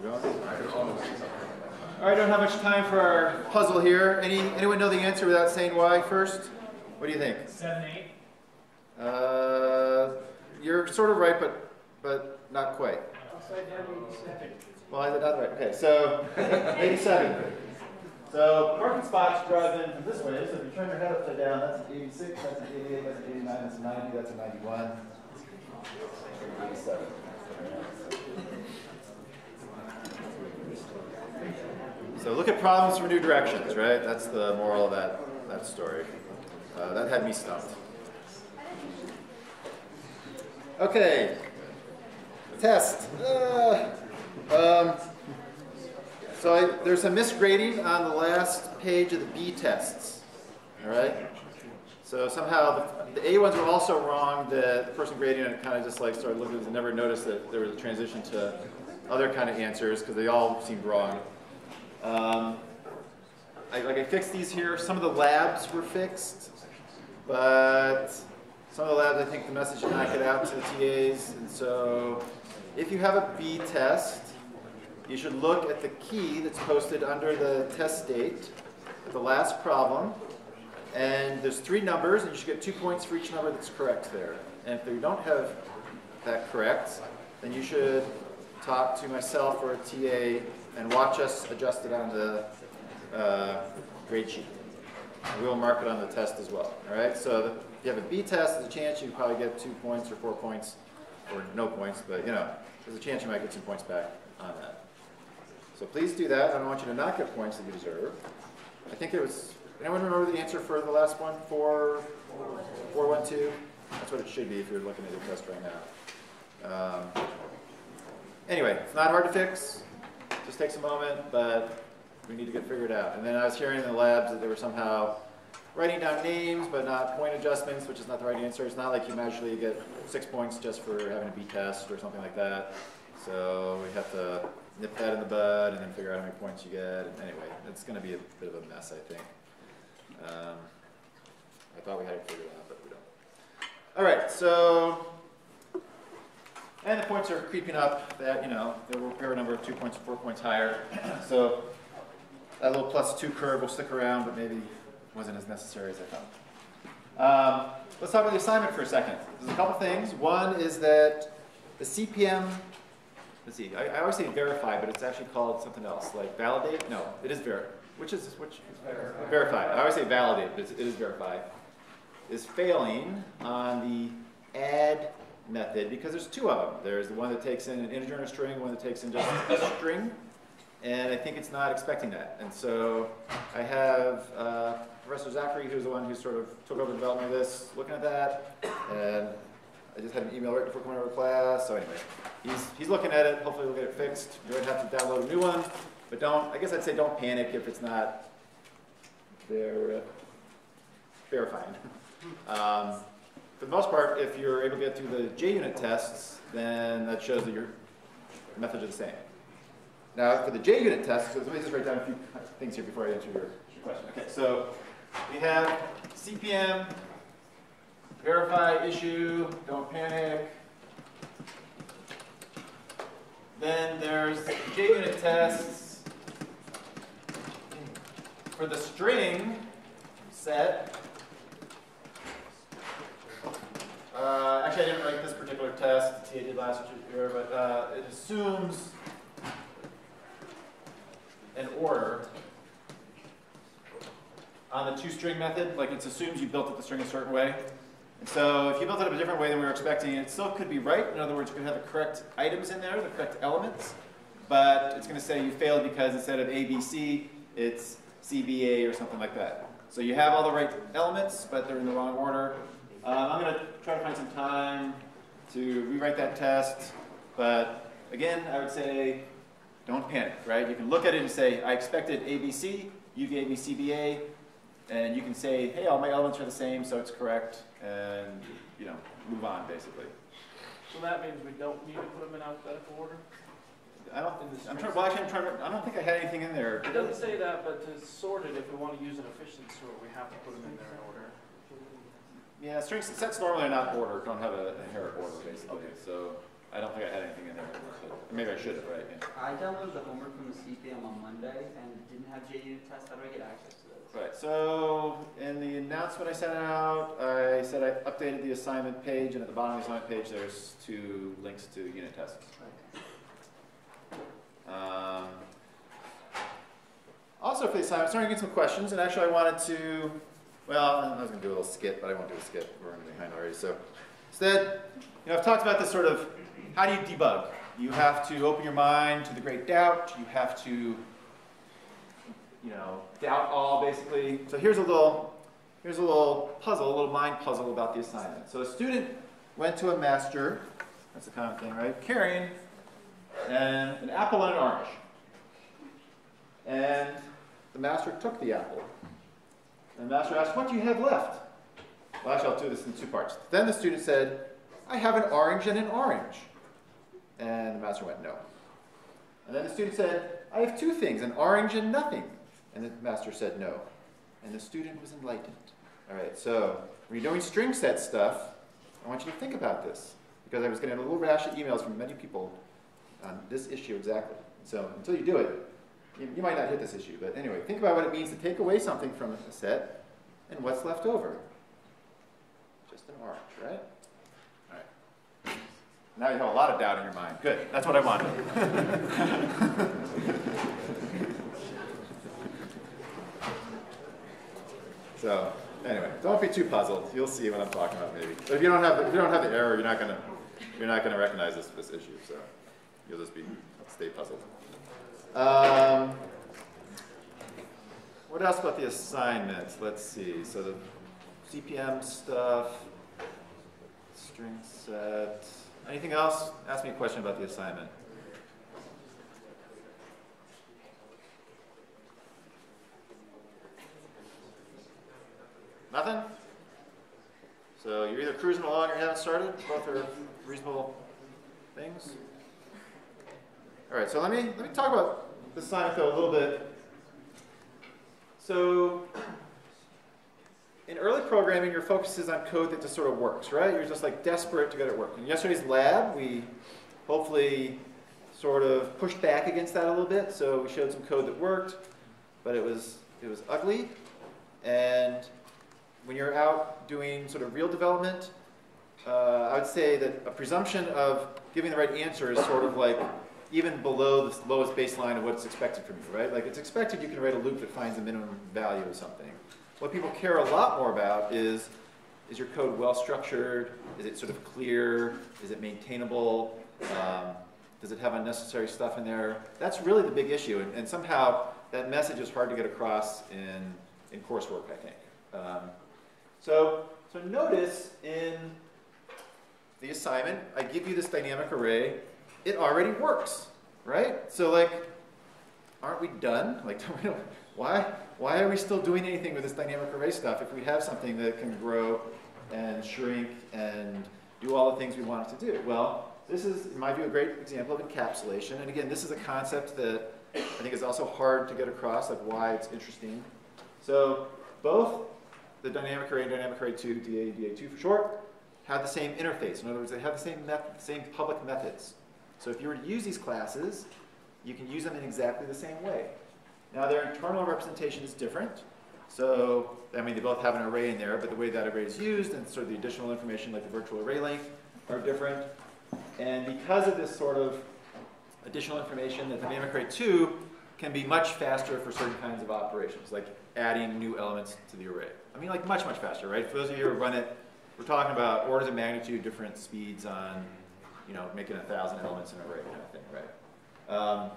We're going? All right, I don't have much time for our puzzle here. Anyone know the answer without saying why first? What do you think? 7, 8. You're sort of right, but not quite. Upside down 87. Well, I did not right. Okay, so 87. So parking spots drive in from this way. So if you turn your head upside down, that's an 86, that's an 88, that's an 89, that's a 90, that's a 91. 87. So look at problems from new directions, right? That's the moral of that story. That had me stumped. Okay, test. There's a misgrading on the last page of the B tests, all right? So somehow the A ones were also wrong. The person grading it kind of just like started looking and never noticed that there was a transition to other kind of answers because they all seemed wrong. I fixed these here. Some of the labs were fixed, but some of the labs, I think the message did not get out to the TAs. And so if you have a B test, you should look at the key that's posted under the test date at the last problem. And there's 3 numbers, and you should get 2 points for each number that's correct there. And if you don't have that correct, then you should talk to myself or a TA and watch us adjust it on the grade sheet. And we'll mark it on the test as well. All right. So if you have a B test, there's a chance you probably get 2 points or 4 points, or no points. But there's a chance you might get some points back on that. So please do that. I don't want you to not get points that you deserve. I think it was. Anyone remember the answer for the last one? 412. That's what it should be if you're looking at your test right now. Anyway, it's not hard to fix. It just takes a moment, but we need to get figured out. And then I was hearing in the labs that they were somehow writing down names, but not point adjustments, which is not the right answer. It's not like you magically get 6 points just for having a B test or something like that. So we have to nip that in the bud and then figure out how many points you get. And anyway, it's going to be a bit of a mess, I think. I thought we had it figured out, but we don't. All right, so, and the points are creeping up. That there will pair a number of 2 points or 4 points higher. So that little +2 curve will stick around, but maybe wasn't as necessary as I thought. Let's talk about the assignment for a second. There's a couple things. One is that the CPM. Let's see. I always say verify, but it's actually called something else, like validate. No, it is verify. Which? Verify. I always say validate, but it is verify. Is failing on the add method because there's 2 of them. There's the one that takes in an integer and a string, one that takes in just a string, and I think it's not expecting that. And so I have Professor Zachary, who's the one who sort of took over the development of this, looking at that, and I just had an email right before coming over to class. So anyway, he's looking at it. Hopefully we'll get it fixed. You're going to have to download a new one. But I guess I'd say don't panic if it's not verifying. For the most part, if you're able to get through the JUnit tests, then that shows that your methods are the same. Now, for the JUnit tests, so let me just write down a few things here before I answer your question. Okay, so we have CPM, verify, issue, don't panic. Then there's JUnit tests. For the string set, actually I didn't write this particular test, TA did last year, but it assumes an order on the toString method. Like it assumes you built up the string a certain way. And so if you built it up a different way than we were expecting, it still could be right. In other words, you could have the correct items in there, the correct elements, but it's going to say you failed because instead of ABC, it's CBA or something like that. So you have all the right elements, but they're in the wrong order. I'm going to try to find some time to rewrite that test, but again, I would say don't panic, right? You can look at it and say, I expected ABC, you gave me CBA, and you can say, hey, all my elements are the same, so it's correct, and move on, basically. So that means we don't need to put them in alphabetical order? I don't think I don't think I had anything in there. It doesn't say that, but to sort it, if we want to use an efficient sort, we have to put them in there in order. Yeah, string sets normally are not ordered, don't have an inherent order, basically. Okay. So I don't think I had anything in there. But maybe I should have, right? Yeah. I downloaded the homework from the CPM on Monday and didn't have JUnit tests. How do I get access to those? Right, so in the announcement I sent out, I said I updated the assignment page, and at the bottom of the assignment page there's 2 links to unit tests. Also for the assignment, I'm starting to get some questions, and actually I wanted to, well, I was going to do a little skit, but I won't do a skit. We're running behind already. So instead, I've talked about this sort of, how do you debug? You have to open your mind to the great doubt. You have to, doubt all, basically. So here's a little puzzle, a little mind puzzle about the assignment. So a student went to a master, that's the kind of thing, right, carrying an apple and an orange. And the master took the apple. And the master asked, what do you have left? Well, actually, I'll do this in 2 parts. Then the student said, I have an orange and an orange. And the master went, no. And then the student said, I have 2 things, an orange and nothing. And the master said, no. And the student was enlightened. All right, so when you're doing string set stuff, I want you to think about this. Because I was getting a little rash of emails from many people on this issue exactly. So until you do it, you might not hit this issue, but anyway, think about what it means to take away something from a set and what's left over. Just an orange, right? All right. Now you have a lot of doubt in your mind. Good, that's what I wanted. So anyway, don't be too puzzled. You'll see what I'm talking about maybe. But if you don't have the error, you're not gonna recognize this issue. So you'll just stay puzzled. What else about the assignments? Let's see. So the CPM stuff, string set. Anything else? Ask me a question about the assignment. Nothing? So you're either cruising along or you haven't started. Both are reasonable things. All right, so let me talk about the assignment though a little bit. So in early programming, your focus is on code that just sort of works, right? You're just like desperate to get it working. In yesterday's lab, we hopefully sort of pushed back against that a little bit. So we showed some code that worked, but it was ugly. And when you're out doing sort of real development, I would say that a presumption of giving the right answer is sort of like even below the lowest baseline of what's expected from you, right? Like it's expected you can write a loop that finds the minimum value of something. What people care a lot more about is your code well structured? Is it sort of clear? Is it maintainable? Does it have unnecessary stuff in there? That's really the big issue, and somehow that message is hard to get across in coursework, I think. So notice in the assignment, I give you this dynamic array. It already works, right? So like, aren't we done? Like, why are we still doing anything with this dynamic array stuff if we have something that can grow and shrink and do all the things we want it to do? Well, this is, in my view, a great example of encapsulation. And again, this is a concept that I think is also hard to get across, like why it's interesting. So both the dynamic array and dynamic array 2, DA, DA2 for short, have the same interface. In other words, they have the same public methods. So if you were to use these classes, you can use them in exactly the same way. Now their internal representation is different. So, I mean, they both have an array in there, but the way that array is used and sort of the additional information like the virtual array length are different. And because of this sort of additional information, the dynamic array 2 can be much faster for certain kinds of operations, like adding new elements to the array. I mean, like much, much faster, right? For those of you who run it, we're talking about orders of magnitude different speeds on, making 1,000 elements in an array kind of thing, right?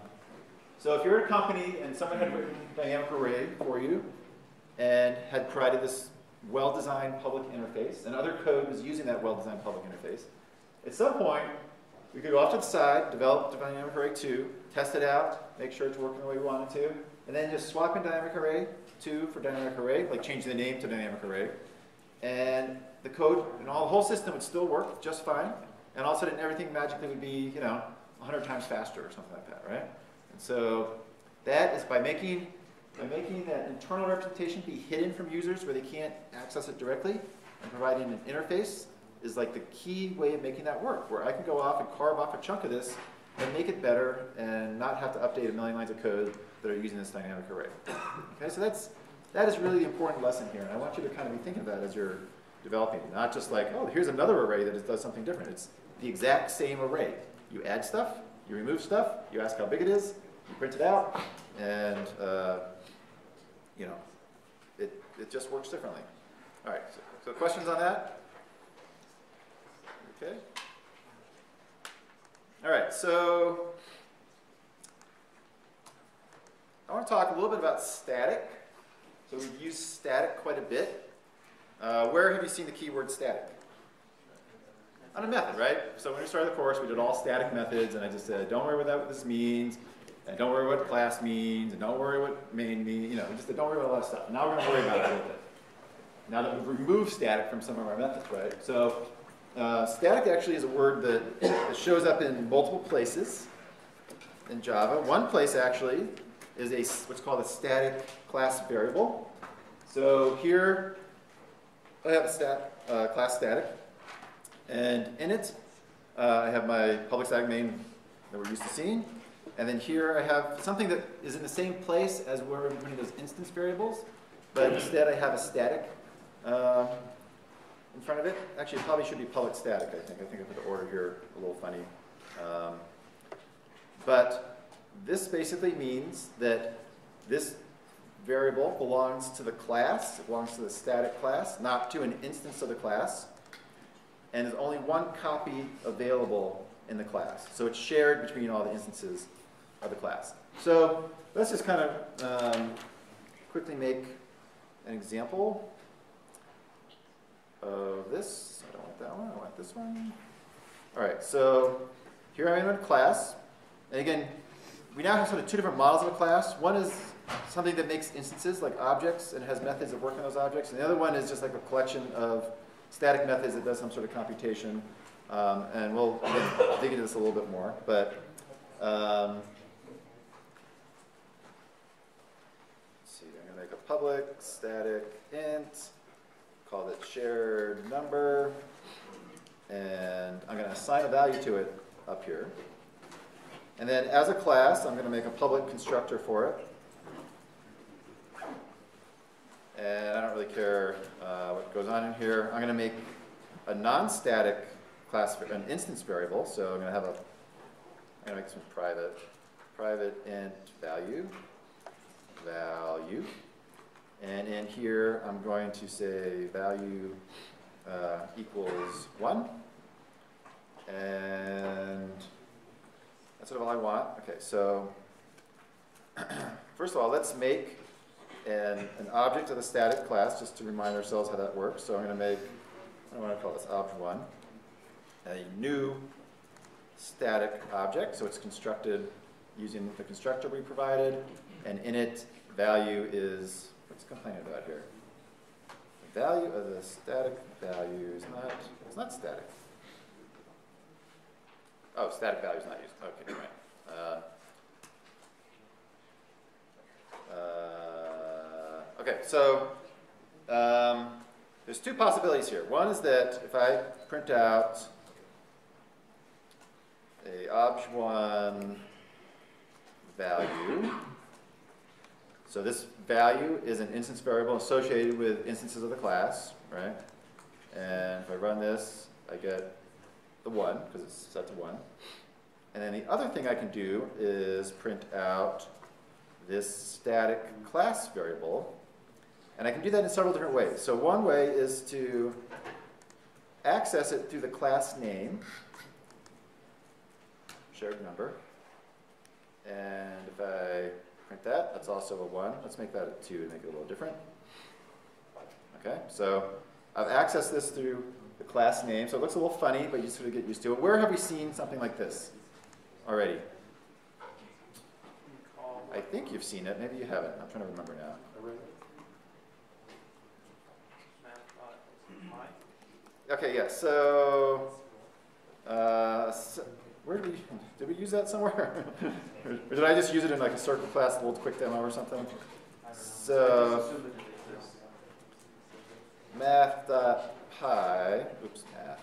So if you're a company and someone had written dynamic array for you and had provided this well-designed public interface, and other code was using that well-designed public interface, at some point, we could go off to the side, develop dynamic array 2, test it out, make sure it's working the way we want it to, and then just swap in dynamic array 2 for dynamic array, like change the name to dynamic array, and the code and the whole system would still work just fine, and all of a sudden everything magically would be, 100 times faster or something like that, right? And so that is by making that internal representation be hidden from users where they can't access it directly, and providing an interface is like the key way of making that work, where I can go off and carve off a chunk of this and make it better and not have to update a million lines of code that are using this dynamic array. Okay, so that is really the important lesson here, and I want you to kind of be thinking of that as you're developing it. Not just like, oh, here's another array that does something different. It's the exact same array. You add stuff, you remove stuff, you ask how big it is, you print it out, and you know, it just works differently. All right, so questions on that? Okay. All right, so I want to talk a little bit about static. So we've used static quite a bit. Where have you seen the keyword static? On a method, right? So when we started the course, we did all static methods, and I just said, don't worry about what this means, and don't worry what class means, and don't worry what main means, you know, just don't worry about a lot of stuff. Now we're going to worry about it a little bit. Now that we've removed static from some of our methods, right? So static actually is a word that shows up in multiple places in Java. One place actually is what's called a static class variable. So here I have a class static, and in it I have my public static main that we're used to seeing. And then here I have something that is in the same place as where we're putting those instance variables, but instead I have a static in front of it. Actually, it probably should be public static, I think. I think I put the order here a little funny. But this basically means that this variable belongs to the class. It belongs to the static class, not to an instance of the class. And there's only one copy available in the class. So it's shared between all the instances of the class. So let's just kind of quickly make an example of this. I don't want that one, I want this one. All right, so here I am in a class. And again, we now have sort of two different models of a class. One is something that makes instances like objects and has methods that work on those objects. And the other one is just like a collection of static methods that does some sort of computation. And we'll again, dig into this a little bit more. But let's see, I'm going to make a public static int, call it shared number, and I'm going to assign a value to it up here. And then as a class, I'm going to make a public constructor for it. And I don't really care what goes on in here. I'm going to make a non-static class, an instance variable. So I'm going to make some private int value. And in here, I'm going to say value equals 1. And that's sort of all I want. Okay, so first of all, let's make an object of the static class, just to remind ourselves how that works. So I'm going to make, what do I want to call this, obj1, a new static object. So it's constructed using the constructor we provided, and in it, value is, what's it complaining about here? The value of the static value is not, it's not static. Oh, static value is not used. Okay, right. Okay, so there's two possibilities here. One is that if I print out a obj1 value, so this value is an instance variable associated with instances of the class, right? And if I run this, I get the 1, because it's set to 1. And then the other thing I can do is print out this static class variable. And I can do that in several different ways. So one way is to access it through the class name, shared number. And if I print that, that's also a 1. Let's make that a 2 and make it a little different. Okay, so I've accessed this through the class name. So it looks a little funny, but you sort of get used to it. Where have we seen something like this already? I think you've seen it. Maybe you haven't. I'm trying to remember now. Okay, yeah, so where did we use that somewhere? Or did I just use it in like a circle class, a little quick demo or something? So math.py, oops, math.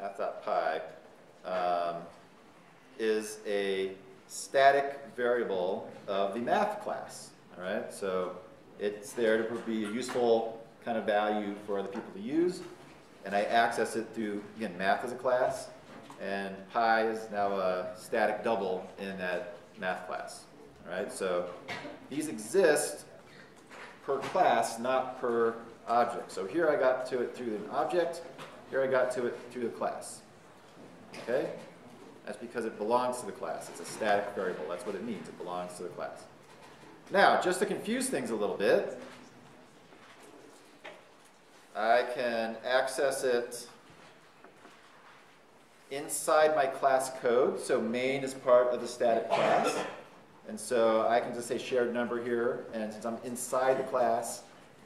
math.py, is a static variable of the math class. All right, so it's there to be a useful kind of value for other people to use, and I access it through, again, math as a class, and pi is now a static double in that math class. All right, so these exist per class, not per object. So here I got to it through an object, here I got to it through the class. Okay? That's because it belongs to the class. It's a static variable. That's what it means. It belongs to the class. Now, just to confuse things a little bit, I can access it inside my class code. So main is part of the static class. And so I can just say shared number here. And since I'm inside the class,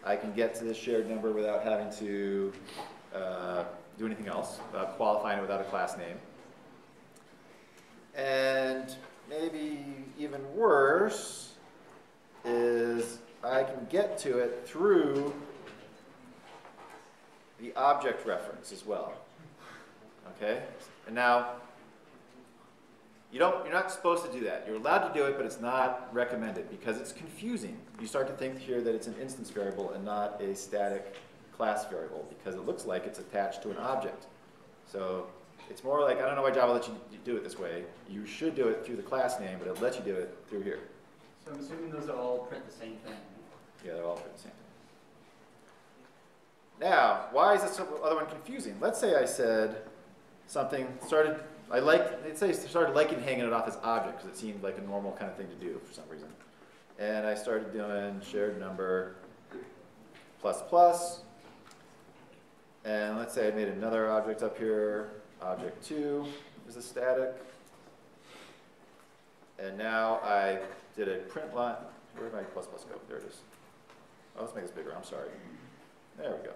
I can get to this shared number without having to do anything else, without qualifying it without a class name. And maybe even worse is I can get to it through the object reference as well. Okay? And now, you're not supposed to do that. You're allowed to do it, but it's not recommended because it's confusing. You start to think here that it's an instance variable and not a static class variable because it looks like it's attached to an object. So it's more like, I don't know why Java lets you do it this way. You should do it through the class name, but it lets you do it through here. So I'm assuming those are all print the same thing. Yeah, they're all print the same thing. Now, why is this other one confusing? Let's say I said something, started liking hanging it off as object because it seemed like a normal kind of thing to do for some reason. And I started doing shared number plus plus. And let's say I made another object up here. Object 2 is a static. And now I did a print line. Where did my plus plus go? There it is. Oh, let's make this bigger. I'm sorry. There we go.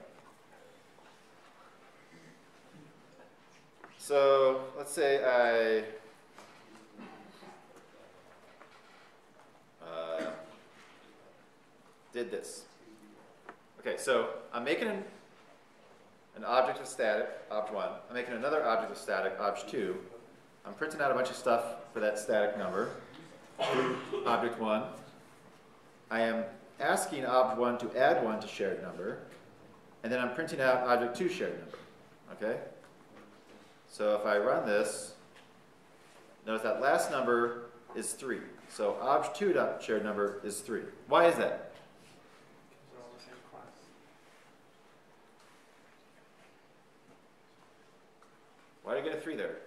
So let's say I did this. Okay, so I'm making an object of static, obj1. I'm making another object of static, obj2. I'm printing out a bunch of stuff for that static number, object 1. I am asking obj1 to add 1 to shared number, and then I'm printing out object 2 shared number. Okay? So if I run this, notice that last number is 3. So obj2 dot shared number is 3. Why is that? They're all the same class. Why did I get a 3 there?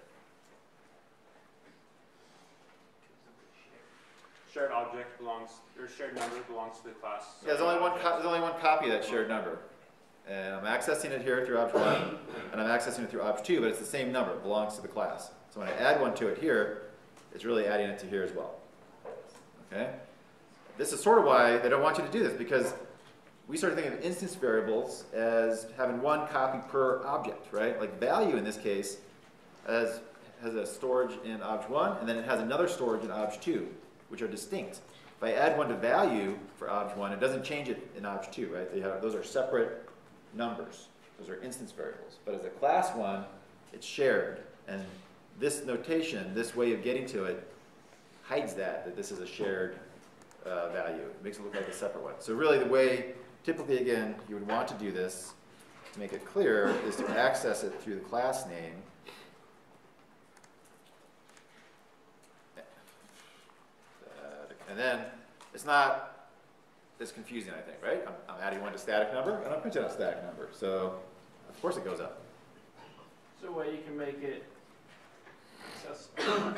Shared object belongs, or shared number belongs to the class. Yeah, there's only one copy of that shared number. And I'm accessing it here through obj1, and I'm accessing it through obj2, but it's the same number. It belongs to the class. So when I add 1 to it here, it's really adding it to here as well. Okay? This is sort of why they don't want you to do this, because we start thinking of instance variables as having one copy per object, right? Like value in this case has a storage in obj1, and then it has another storage in obj2, which are distinct. If I add 1 to value for obj1, it doesn't change it in obj2, right? Those are separate numbers. Those are instance variables. But as a class one, it's shared. And this notation, this way of getting to it, hides that this is a shared value. It makes it look like a separate one. So really the way, typically again, you would want to do this, to make it clear, is to access it through the class name. And then it's not as confusing, I think, right? I'm adding 1 to static number, and I'm printing out static number. So, of course it goes up. So a way you can make it accessible.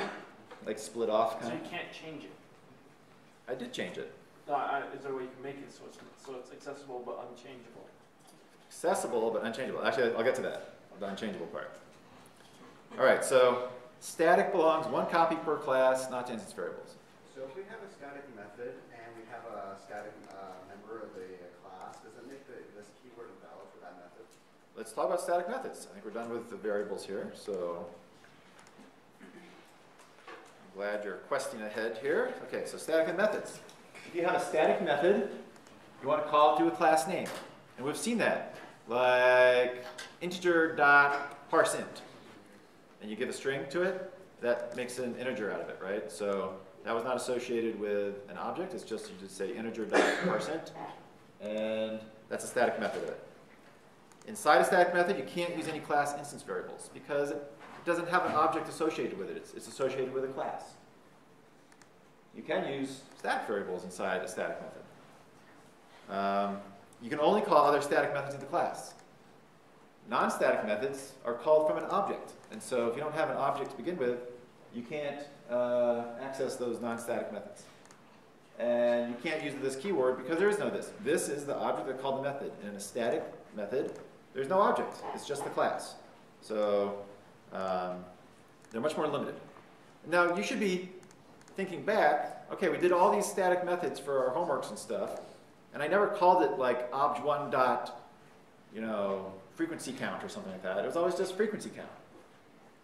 Like split off, So kind you of? can't change it. I did change it. No, is there a way you can make it so it's accessible but unchangeable? Accessible, but unchangeable. Actually, I'll get to that, the unchangeable part. All right, so static belongs 1 copy per class, not to instance variables. So if we have a static method and we have a static member of the class, does it make this keyword invalid for that method? Let's talk about static methods. I think we're done with the variables here, so I'm glad you're questing ahead here. Okay, so static methods. If you have a static method, you want to call it to a class name. And we've seen that, like integer.parseInt. and you give a string to it, that makes an integer out of it, right? So that was not associated with an object. It's just, you just say integer.parseInt, and that's a static method of it. Inside a static method, you can't use any class instance variables because it doesn't have an object associated with it. It's associated with a class. You can use static variables inside a static method. You can only call other static methods in the class. Non-static methods are called from an object. And so if you don't have an object to begin with, you can't access those non-static methods. And you can't use this keyword because there is no this. This is the object that's called the method. And in a static method, there's no object. It's just the class. So they're much more limited. Now you should be thinking back, okay, we did all these static methods for our homeworks and stuff, and I never called it like obj1 dot, frequency count or something like that. It was always just frequency count.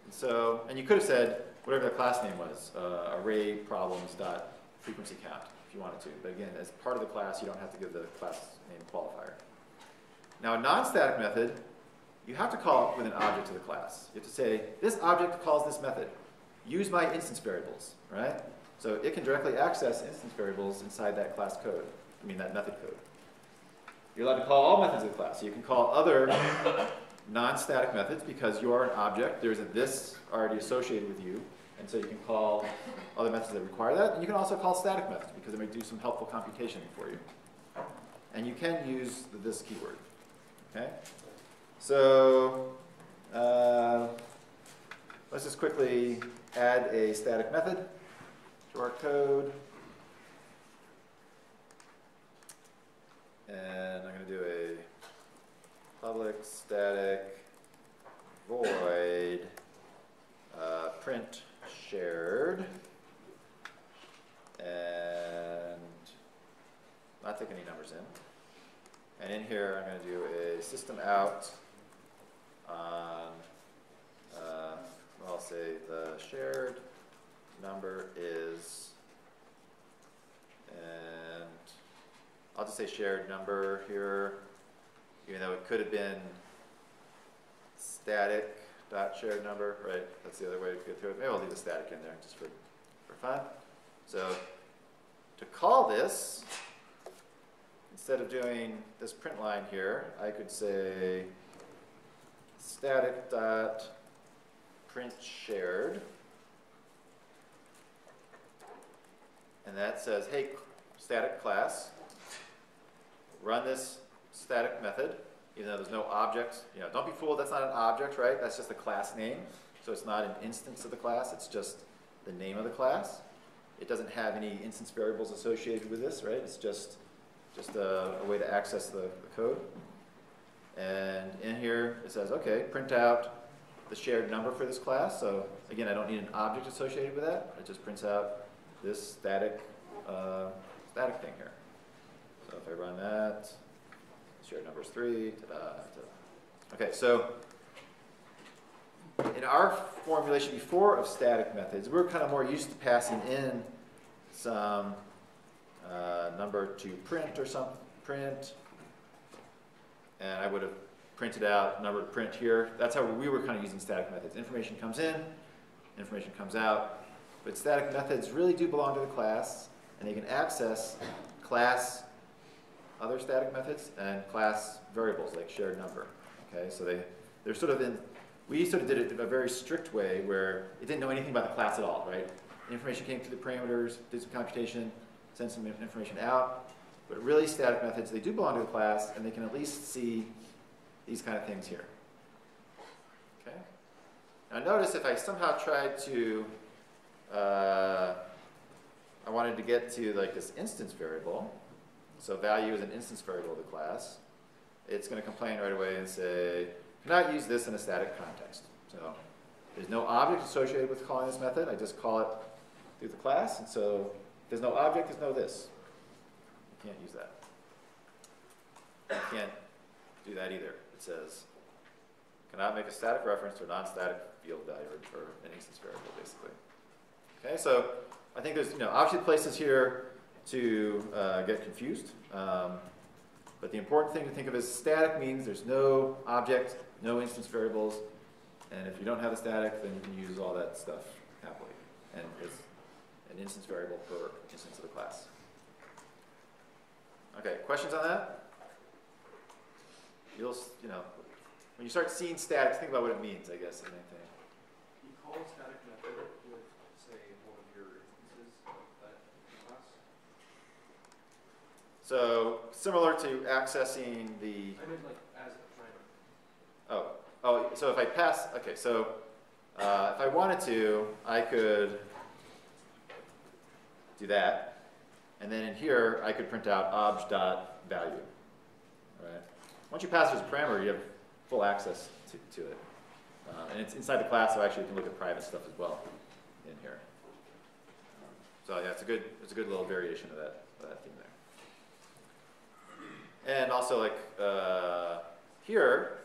And so, and you could have said whatever the class name was, array problems dot frequency count if you wanted to. But again, as part of the class, you don't have to give the class name qualifier. Now, a non-static method, you have to call it with an object to the class. You have to say, this object calls this method. Use my instance variables, right? So it can directly access instance variables inside that class code, that method code. You're allowed to call all methods of the class. So you can call other non-static methods because you are an object. There's a this already associated with you. And so you can call other methods that require that. And you can also call static methods because they may do some helpful computation for you. And you can use the this keyword. Okay? So let's just quickly add a static method to our code. And I'm going to do a public static void print shared, and not take any numbers in. And in here, I'm going to do a system out on, I'll say the shared number is, and I'll just say shared number here, even though it could have been static dot shared number, right? That's the other way to get through it. Maybe I'll leave the static in there just for fun. So to call this, instead of doing this print line here, I could say static dot print shared, and that says, hey, static class, run this static method, even though there's no object. Don't be fooled, that's not an object, right? That's just a class name. So it's not an instance of the class, it's just the name of the class. It doesn't have any instance variables associated with this, right? It's just a way to access the code. And in here it says, okay, print out the shared number for this class. So again, I don't need an object associated with that. It just prints out this static thing here. So if I run that, shared number is 3, ta-da, ta-da. Okay, so in our formulation before of static methods, we're kind of more used to passing in some number to print or some print, and I would have printed out number to print here. That's how we were kind of using static methods. Information comes in, information comes out, but static methods really do belong to the class, and they can access class other static methods and class variables like shared number. Okay, so they're sort of in, we sort of did it in a very strict way where it didn't know anything about the class at all, right? Information came through the parameters, did some computation, sent some information out, but really static methods, they do belong to the class and they can at least see these kind of things here. Okay? Now notice if I somehow tried to, I wanted to get to like this instance variable, so value is an instance variable of the class, it's going to complain right away and say, cannot use this in a static context. So there's no object associated with calling this method. I just call it through the class. And so if there's no object, there's no this. You can't use that. You can't do that either. It says, cannot make a static reference to a non-static field value or an instance variable, basically. Okay, so I think there's obviously places here to get confused. But the important thing to think of is static means there's no object, no instance variables, And if you don't have the static, then you can use all that stuff happily. And it's an instance variable per instance of the class. Okay, questions on that? You'll, you know, when you start seeing statics, think about what it means, I guess, and anything. You call a static method with, say, one of your instances of that class? So similar to accessing the, I mean, like, as a parameter. so if I pass, okay, so if I wanted to, I could do that. And then in here, I could print out obj.value. Right? Once you pass it as a parameter, you have full access to it. And it's inside the class, so actually you can look at private stuff as well in here. So yeah, it's a good little variation of that theme there. And also, like here,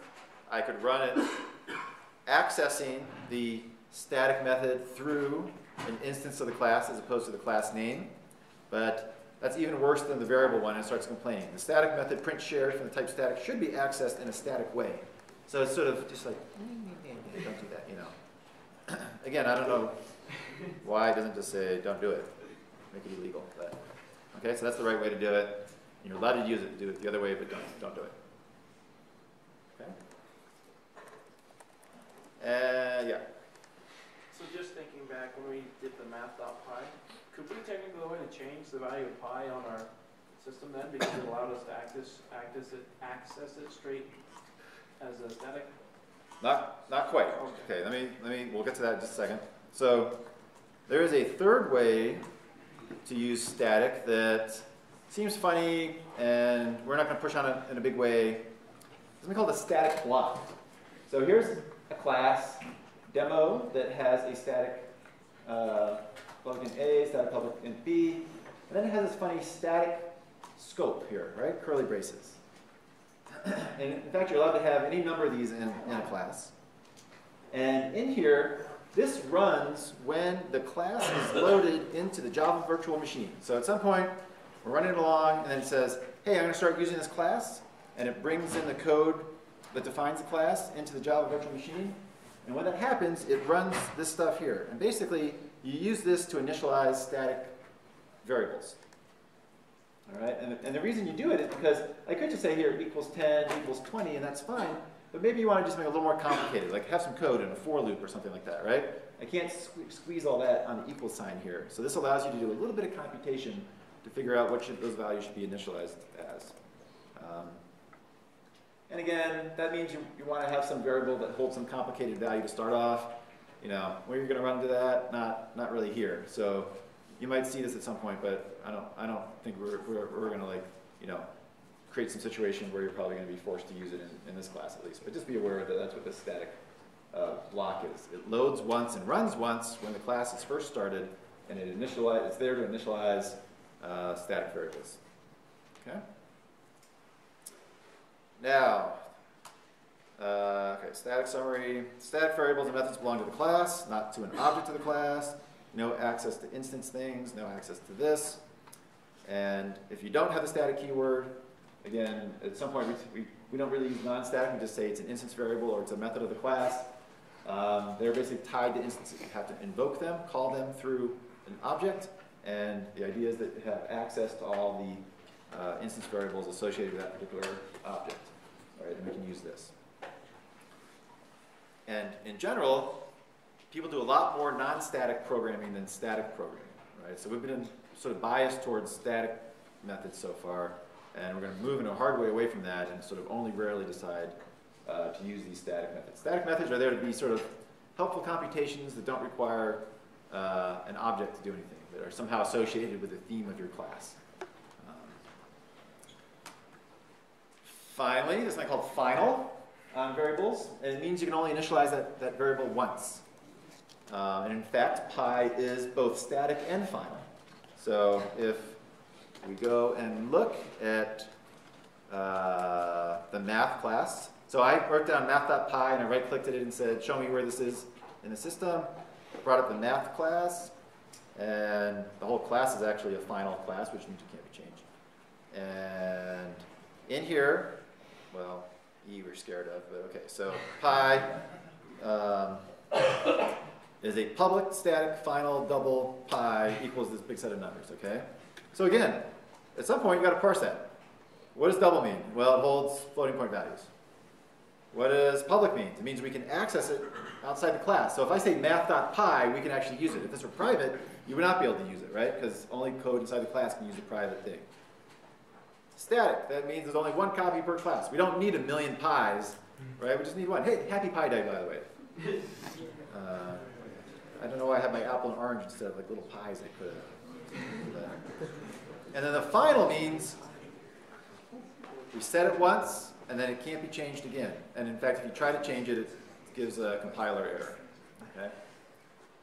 I could run it accessing the static method through an instance of the class as opposed to the class name. But that's even worse than the variable one, and it starts complaining. The static method print shared from the type static should be accessed in a static way. So it's sort of just like, don't do that, you know. Again, I don't know why it doesn't just say don't do it, make it illegal. But, okay, so that's the right way to do it. You're allowed to use it, do it the other way, but don't do it. Okay. Yeah. So just thinking back when we did the math.pi, could we technically go in and change the value of pi on our system then, because it allowed us to access it straight as a static? Not quite. Okay, we'll get to that in just a second. So there is a third way to use static that seems funny, and we're not going to push on it in a big way. It's something called a static block. So here's a class demo that has a static plugged in A, static plugged in B, and then it has this funny static scope here, right? Curly braces. And in fact, you're allowed to have any number of these in a class. And in here, this runs when the class is loaded into the Java virtual machine. So at some point, we're running along, and then it says, hey, I'm going to start using this class, and it brings in the code that defines the class into the Java virtual machine. And when that happens, it runs this stuff here. And basically, you use this to initialize static variables. All right? And the reason you do it is because I could just say here equals 10, equals 20, and that's fine. But maybe you want to just make it a little more complicated, like have some code in a for loop or something like that, right? I can't squeeze all that on the equal sign here. So this allows you to do a little bit of computation to figure out what those values should be initialized as. And again, that means you want to have some variable that holds some complicated value to start off. You know, where you're going to run into that, not really here. So you might see this at some point, but I don't think we're going to, like, you know, create some situation where you're probably going to be forced to use it in this class at least. But just be aware that that's what the static block is. It loads once and runs once when the class is first started, and it's there to initialize static variables. Okay. Now, okay, static summary. Static variables and methods belong to the class, not to an object of the class. No access to instance things, no access to this. And if you don't have the static keyword, again, at some point we don't really use non-static, we just say it's an instance variable or it's a method of the class. They're basically tied to instances. You have to invoke them, call them through an object, and the idea is that you have access to all the instance variables associated with that particular object. All right, and we can use this. And in general, people do a lot more non-static programming than static programming, right? So we've been sort of biased towards static methods so far, and we're going to move in a hard way away from that and sort of only rarely decide to use these static methods. Static methods are there to be sort of helpful computations that don't require an object to do anything, that are somehow associated with the theme of your class. Finally, there's something called final on variables, and it means you can only initialize that variable once. And in fact, pi is both static and final. So if we go and look at the math class, so I wrote down math.pi and I right-clicked it and said, show me where this is in the system. I brought up the math class, and the whole class is actually a final class, which means it can't be changed. And in here, well, E we're scared of, but okay, so pi is a public static final double pi equals this big set of numbers, okay? So again, at some point you got to parse that. What does double mean? Well, it holds floating point values. What does public mean? It means we can access it outside the class. So if I say math.pi, we can actually use it. If this were private, you would not be able to use it, right? Because only code inside the class can use a private thing. Static, that means there's only one copy per class. We don't need a million pies, right? We just need one. Hey, happy Pi Day, by the way. I don't know why I have my apple and orange instead of like little pies I put in. And then the final means we set it once, and then it can't be changed again. And in fact, if you try to change it, it gives a compiler error. Okay?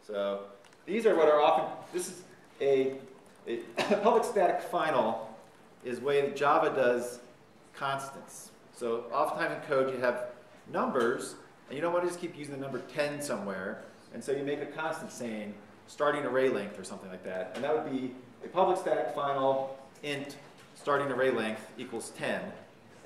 So these are what are often, this is a public static final is the way that Java does constants. So oftentimes in code you have numbers, and you don't want to just keep using the number 10 somewhere, and so you make a constant saying starting array length or something like that, and that would be a public static final int starting array length equals 10,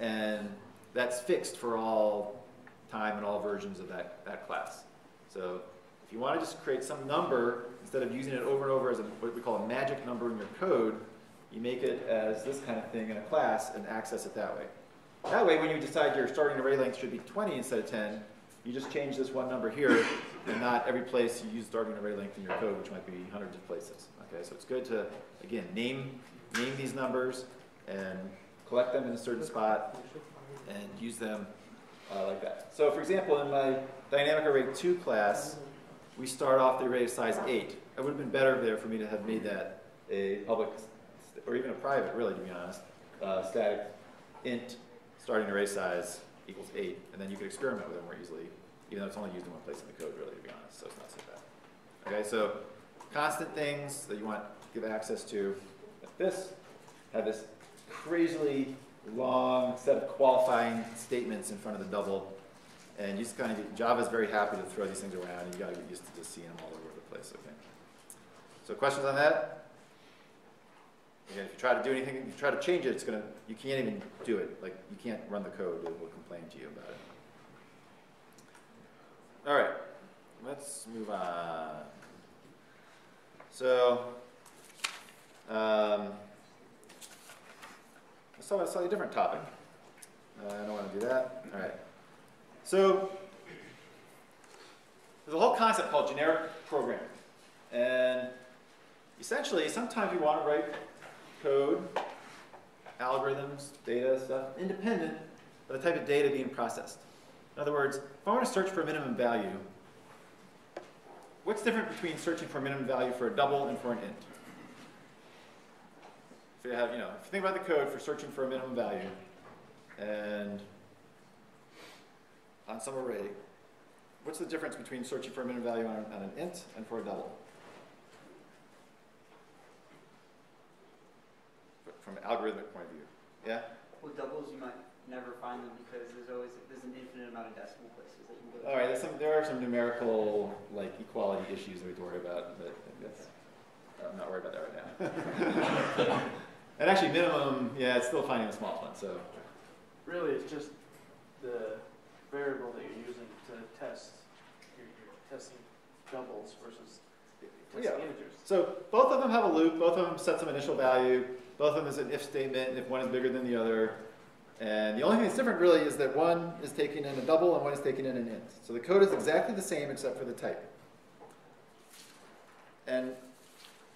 and that's fixed for all time and all versions of that class. So if you want to just create some number, instead of using it over and over as what we call a magic number in your code, you make it as this kind of thing in a class and access it that way. That way, when you decide your starting array length should be 20 instead of 10, you just change this one number here, and not every place you use starting array length in your code, which might be hundreds of places. Okay, so it's good to, again, name these numbers and collect them in a certain spot and use them like that. So for example, in my dynamic array 2 class, we start off the array of size 8. It would have been better there for me to have made that a public, or even a private, really, to be honest, static int starting array size equals 8, and then you could experiment with it more easily, even though it's only used in one place in the code, really, to be honest, so it's not so bad. Okay, so constant things that you want to give access to, like this, have this crazily long set of qualifying statements in front of the double, and you just kind of, Java's very happy to throw these things around, and you got to get used to just seeing them all over the place, okay? So questions on that? Again, if you try to do anything, if you try to change it, you can't even do it. Like, you can't run the code, it will complain to you about it. All right, let's move on. So, let's talk about a slightly different topic. I don't want to do that. All right. So, there's a whole concept called generic programming. And essentially, sometimes you want to write code, algorithms, data, stuff, independent of the type of data being processed. In other words, if I want to search for a minimum value, what's different between searching for a minimum value for a double and for an int? If you have, if you think about the code for searching for a minimum value, and on some array, what's the difference between searching for a minimum value on an int and for a double? From an algorithmic point of view. Yeah? Well, doubles, you might never find them because there's an infinite amount of decimal places that you can go to. All right, there are some numerical equality issues that we have to worry about, but I'm not worried about that right now. And actually, minimum, yeah, it's still finding a small one. So really, it's just the variable that you're using to test. You're testing doubles versus testing integers. So both of them have a loop. Both of them set some initial value. Both of them is an if statement if one is bigger than the other. And the only thing that's different really is that one is taking in a double and one is taking in an int. So the code is exactly the same except for the type. And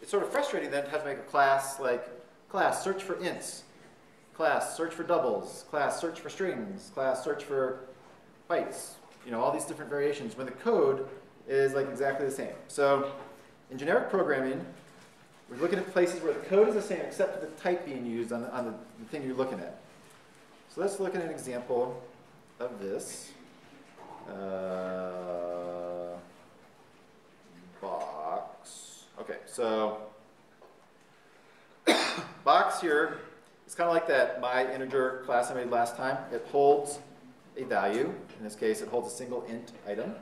it's sort of frustrating then to have to make a class like class search for ints, class search for doubles, class search for strings, class search for bytes, all these different variations when the code is exactly the same. So in generic programming, we're looking at places where the code is the same except for the type being used on the thing you're looking at. So let's look at an example of this. Box. Okay, so box here is kind of like that my integer class I made last time. It holds a value. In this case, it holds a single int item.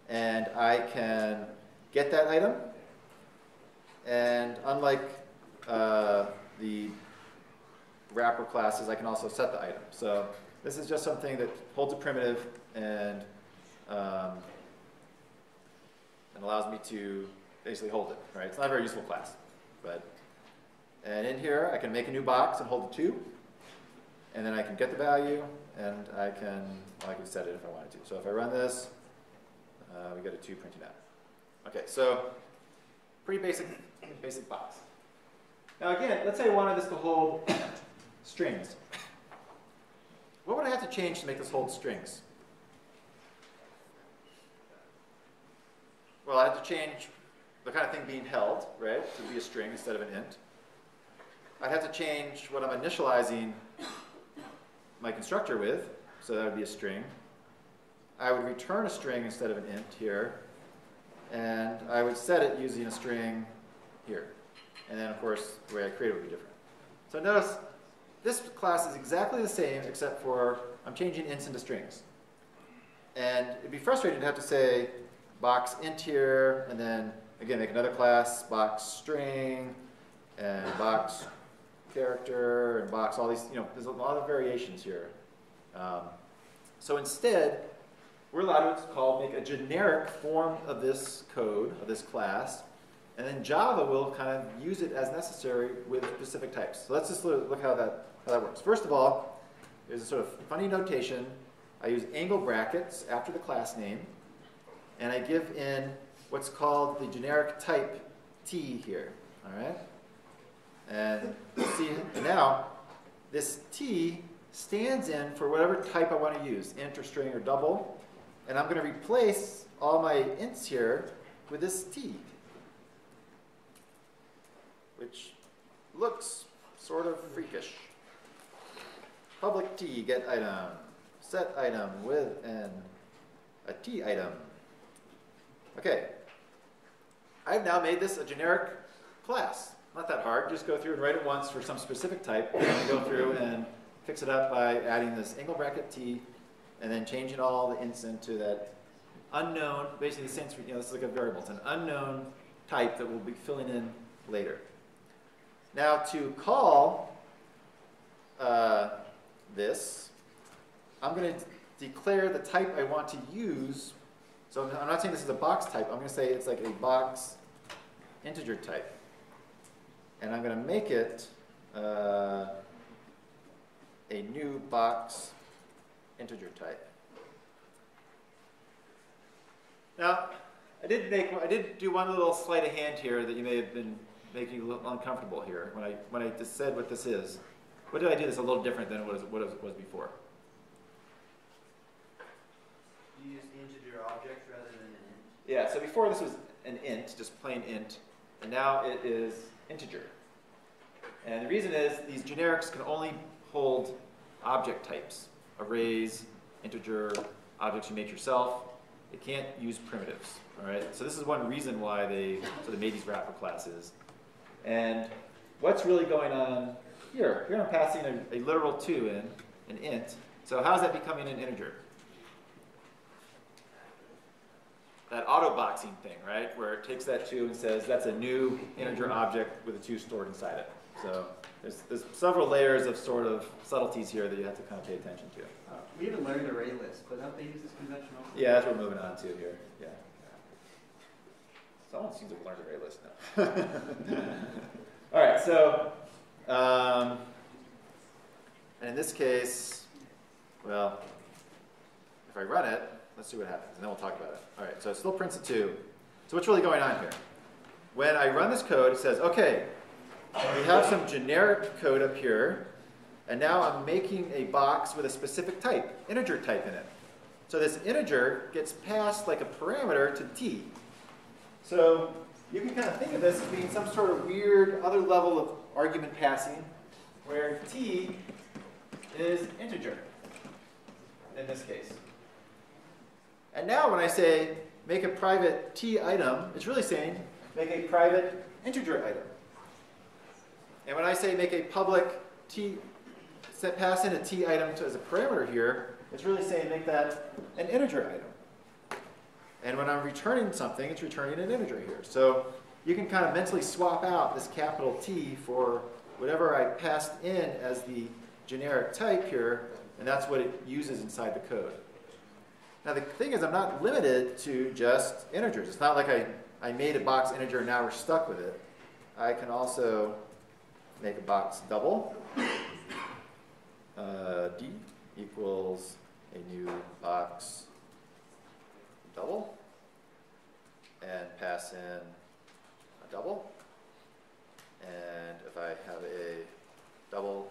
And I can get that item. And unlike the wrapper classes, I can also set the item. So this is just something that holds a primitive, and and allows me to basically hold it, right? It's not a very useful class, and in here I can make a new box and hold the 2, and then I can get the value, and I can set it if I wanted to. So if I run this, we get a 2 printed out. Okay, so pretty basic box. Now again, let's say I wanted this to hold strings. What would I have to change to make this hold strings? Well, I have to change the kind of thing being held, right, to be a string instead of an int. I'd have to change what I'm initializing my constructor with, so that would be a string. I would return a string instead of an int here, and I would set it using a string here. And then, of course, the way I create it would be different. So notice, this class is exactly the same, except for I'm changing ints into strings. And it'd be frustrating to have to say box int here, and then, again, make another class, box string, and box character, and box all these, there's a lot of variations here. So instead, we're allowed to make a generic form of this code, of this class, and then Java will kind of use it as necessary with specific types. So let's just look how that works. First of all, there's a sort of funny notation. I use angle brackets after the class name, and I give in what's called the generic type T here, all right? And see, now, this T stands in for whatever type I want to use, int or string or double, and I'm going to replace all my ints here with this T, which looks sort of freakish. Public T, get item, set item with a T item. Okay, I've now made this a generic class. Not that hard, just go through and write it once for some specific type, and go through and fix it up by adding this angle bracket T, and then changing all the ints into that unknown, basically since this is like a variable, it's an unknown type that we'll be filling in later. Now to call this, I'm going to declare the type I want to use. So I'm not saying this is a box type, I'm going to say it's like a box integer type. And I'm going to make it a new box integer type. Now, I did do one little sleight of hand here that you may have been making a little uncomfortable here when I just said what this is. What did I do that's a little different than what it was before? You use the integer object rather than an int. Yeah, so before this was an int, just plain int, and now it is integer. And the reason is these generics can only hold object types, arrays, integer, objects you make yourself. It can't use primitives, all right? So this is one reason why they sort of made these wrapper classes. And what's really going on here? Here I'm passing a literal 2 in, an int. So how's that becoming an integer? That auto-boxing thing, right? Where it takes that 2 and says that's a new integer object with a 2 stored inside it. So there's several layers of sort of subtleties here that you have to kind of pay attention to. We even learned array list, but don't they use this convention also? Yeah, that's what we're moving on to here. Yeah. Someone seems to have learned array list now. All right, so, and in this case, well, if I run it, let's see what happens, and then we'll talk about it. All right, so it still prints a 2. So what's really going on here? When I run this code, it says, okay, we have some generic code up here, and now I'm making a box with a specific type, integer type in it. So this integer gets passed like a parameter to T. So you can kind of think of this as being some sort of weird other level of argument passing, where T is integer in this case. And now when I say make a private T item, it's really saying make a private integer item. And when I say make a public T, pass in a T item as a parameter here, it's really saying make that an integer item. And when I'm returning something, it's returning an integer here. So you can kind of mentally swap out this capital T for whatever I passed in as the generic type here, and that's what it uses inside the code. Now the thing is, I'm not limited to just integers. It's not like I made a box integer and now we're stuck with it. I can also make a box double. D equals a new box double, and pass in a double. And if I have a double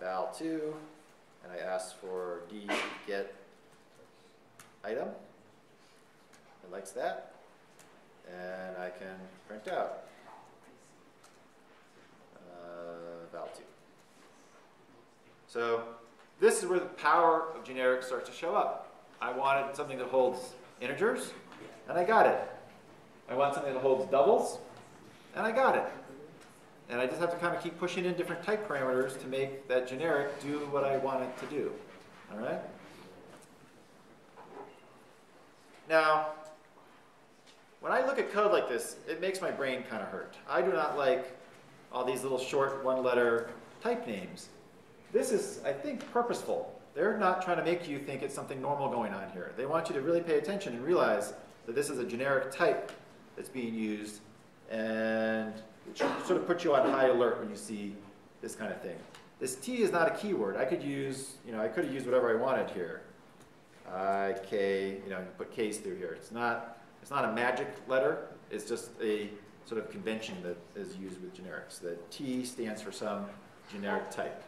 val2, and I ask for D get item, it likes that, and I can print out val2. So this is where the power of generic starts to show up. I wanted something that holds integers, and I got it. I want something that holds doubles, and I got it. And I just have to kind of keep pushing in different type parameters to make that generic do what I want it to do. All right? Now, when I look at code like this, it makes my brain kind of hurt. I do not like all these little short one-letter type names. This is, I think, purposeful. They're not trying to make you think it's something normal going on here. They want you to really pay attention and realize that this is a generic type that's being used, and it should sort of put you on high alert when you see this kind of thing. This T is not a keyword. I could use, I could have used whatever I wanted here. I, K, you can put K's through here. It's not a magic letter. It's just a sort of convention that is used with generics. The T stands for some generic type.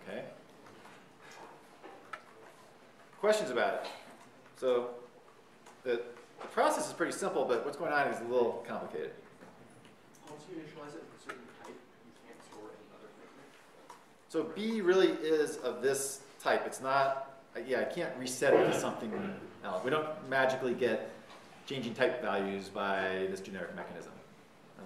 Okay? Questions about it? So the process is pretty simple, but what's going on is a little complicated. Once you initialize it with a certain type, you can't store any other thing. So B really is of this type. It's not, I can't reset it to something else. We don't magically get changing type values by this generic mechanism.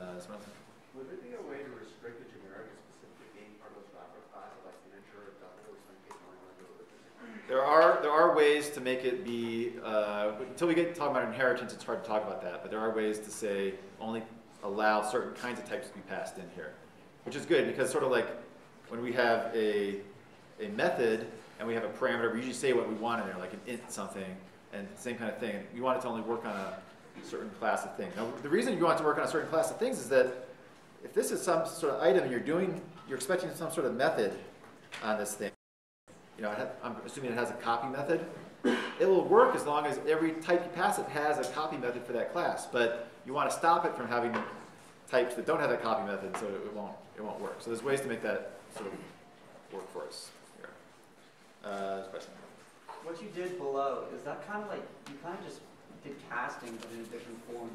Would there be a way to restrict the generic to specifically being part of those wrapper classes, like integer or double, or some case only want to do it with this? There are ways to make it be, until we get to talk about inheritance, it's hard to talk about that, but there are ways to say only allow certain kinds of types to be passed in here, which is good because sort of like when we have a method and we have a parameter, we usually say what we want in there, like an int something, and same kind of thing. We want it to only work on a certain class of things. Now, the reason you want it to work on a certain class of things is that if this is some sort of item and you're expecting some sort of method on this thing, I'm assuming it has a copy method, it will work as long as every type you pass it has a copy method for that class. But you want to stop it from having types that don't have that copy method, so it won't work. So there's ways to make that sort of work for us here. Question. What you did below, is that kind of like, you kind of just did casting, but in a different form?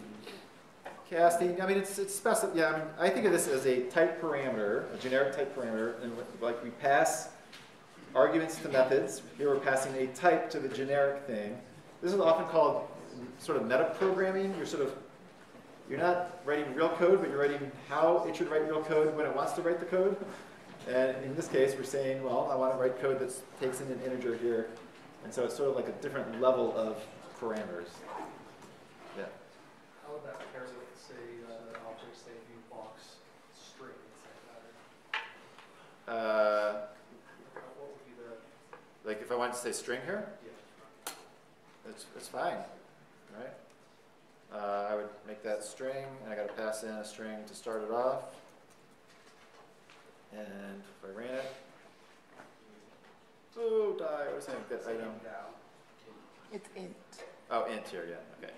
Casting, it's specific. Yeah, I think of this as a type parameter, a generic type parameter, and like we pass arguments to methods. Here we're passing a type to the generic thing. This is often called sort of metaprogramming. You're not writing real code, but you're writing how it should write real code when it wants to write the code. And in this case, we're saying, well, I want to write code that takes in an integer here. And so it's sort of like a different level of parameters. Yeah. How would that compare with, say, objects say view box string Uh, what would be the? like if I wanted to say string here, Yeah. it's fine, right? I would make that string, and I got to pass in a string to start it off. And if I ran it, oh, die, I was saying that item. It's int. Oh, int here, yeah, okay.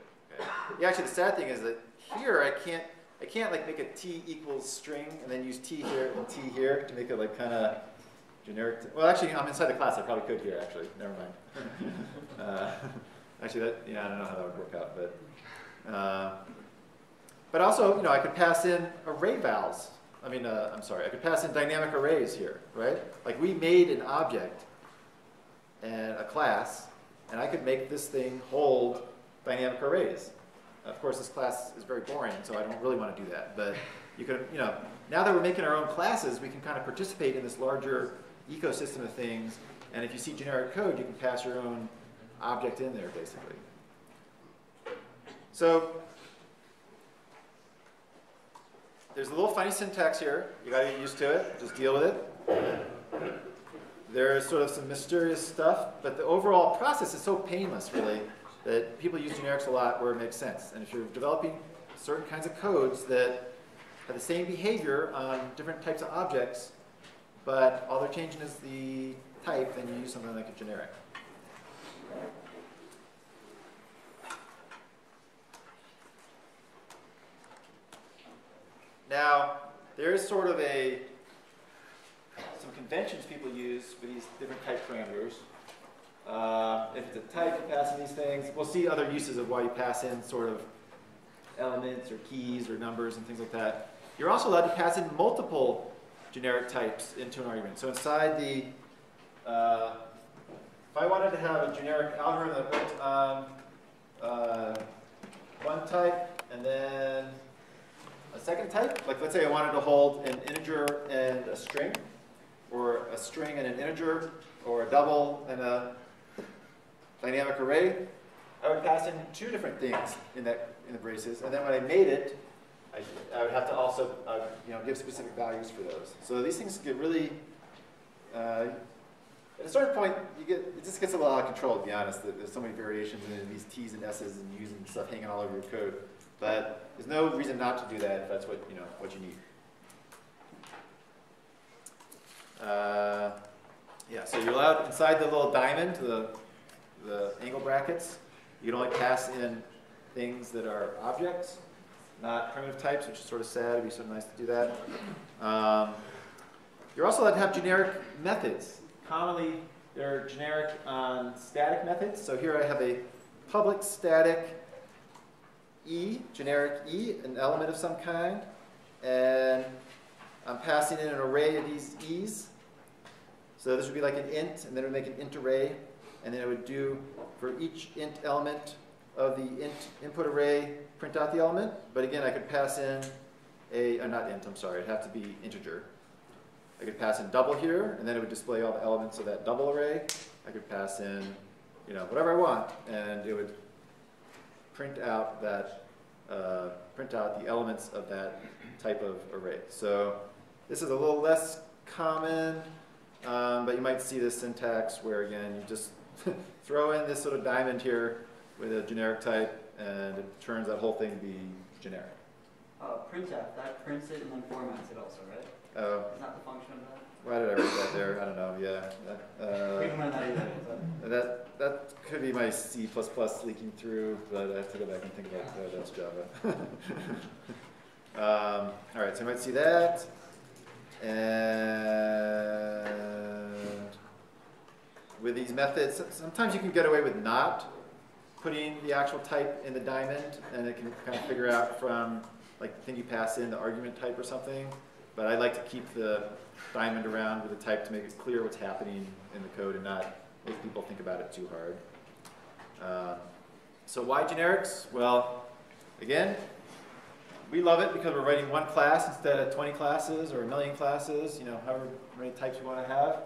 Okay. Yeah, actually, the sad thing is that here I can't like make a t equals string and then use t here and t here to make it like kind of generic. Well, actually, I'm inside the class. I probably could here. Actually, never mind. Actually, I don't know how that would work out, but also, I could pass in array vals. I could pass in dynamic arrays here, right? Like we made an object and a class, and I could make this thing hold dynamic arrays. Of course, this class is very boring, so I don't really want to do that. But you could, now that we're making our own classes, we can kind of participate in this larger ecosystem of things. And if you see generic code, you can pass your own object in there, basically. So there's a little funny syntax here. You gotta get used to it. Just deal with it. There's sort of some mysterious stuff, but the overall process is so painless, really, that people use generics a lot where it makes sense. And if you're developing certain kinds of codes that have the same behavior on different types of objects, but all they're changing is the type, then you use something like a generic. Now, there is sort of some conventions people use for these different type parameters. If it's a type, you pass in these things. We'll see other uses of why you pass in sort of elements or keys or numbers and things like that. You're also allowed to pass in multiple generic types into an argument. So inside the, if I wanted to have a generic algorithm that went on one type and then a second type, like let's say I wanted to hold an integer and a string, or a string and an integer, or a double and a dynamic array, I would pass in two different things in the braces, and then when I made it, I would have to also give specific values for those. So these things get really, at a certain point, it just gets a little out of control, to be honest. There's so many variations in these T's and S's and U's and stuff hanging all over your code. But there's no reason not to do that if that's what you need. Yeah, so you're allowed inside the little diamond, the angle brackets, you can only pass in things that are objects, not primitive types, which is sort of sad. It'd be so nice to do that. You're also allowed to have generic methods. Commonly, they're generic on static methods. So here I have a public static E, generic E, an element of some kind, and I'm passing in an array of these E's. So this would be like an int, and then it would make an int array, and then it would do, for each int element of the int input array, print out the element. But again, I could pass in not int, I'm sorry, it'd have to be integer. I could pass in double here, and then it would display all the elements of that double array. I could pass in, whatever I want, and it would print out the elements of that type of array. So this is a little less common, but you might see this syntax where, again, you just throw in this sort of diamond here with a generic type, and it turns that whole thing to be generic. Printf, that prints it and then formats it also, right? Oh. Isn't that the function of that? Why did I write that there? I don't know, yeah. That could be my C++ leaking through, but I have to go back and think about that. That's Java. All right, so you might see that. And with these methods, sometimes you can get away with not putting the actual type in the diamond, and it can kind of figure out from like the thing you pass in, the argument type or something. But I like to keep the diamond around with the type to make it clear what's happening in the code and not make people think about it too hard. So why generics? Well, again, we love it because we're writing one class instead of 20 classes or a million classes, however many types you want to have.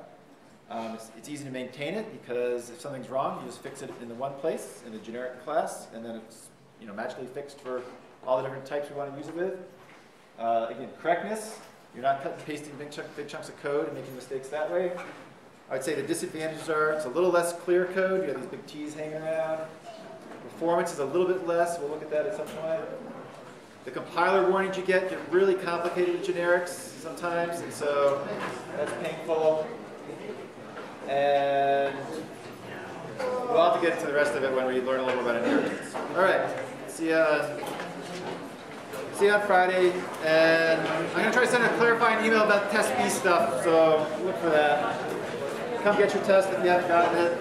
It's easy to maintain it because if something's wrong, you just fix it in the one place in the generic class, and then it's magically fixed for all the different types we want to use it with. Again, correctness. You're not cutting and pasting big chunks of code and making mistakes that way. I would say the disadvantages are it's a little less clear code. You have these big T's hanging around. Performance is a little bit less. We'll look at that at some point. The compiler warnings you get really complicated with generics sometimes, and so that's painful. And we'll have to get into the rest of it when we learn a little more about inheritance. All right. See you on Friday, and I'm going to try to send a clarifying email about test B stuff, so look for that. Come get your test if you haven't gotten it.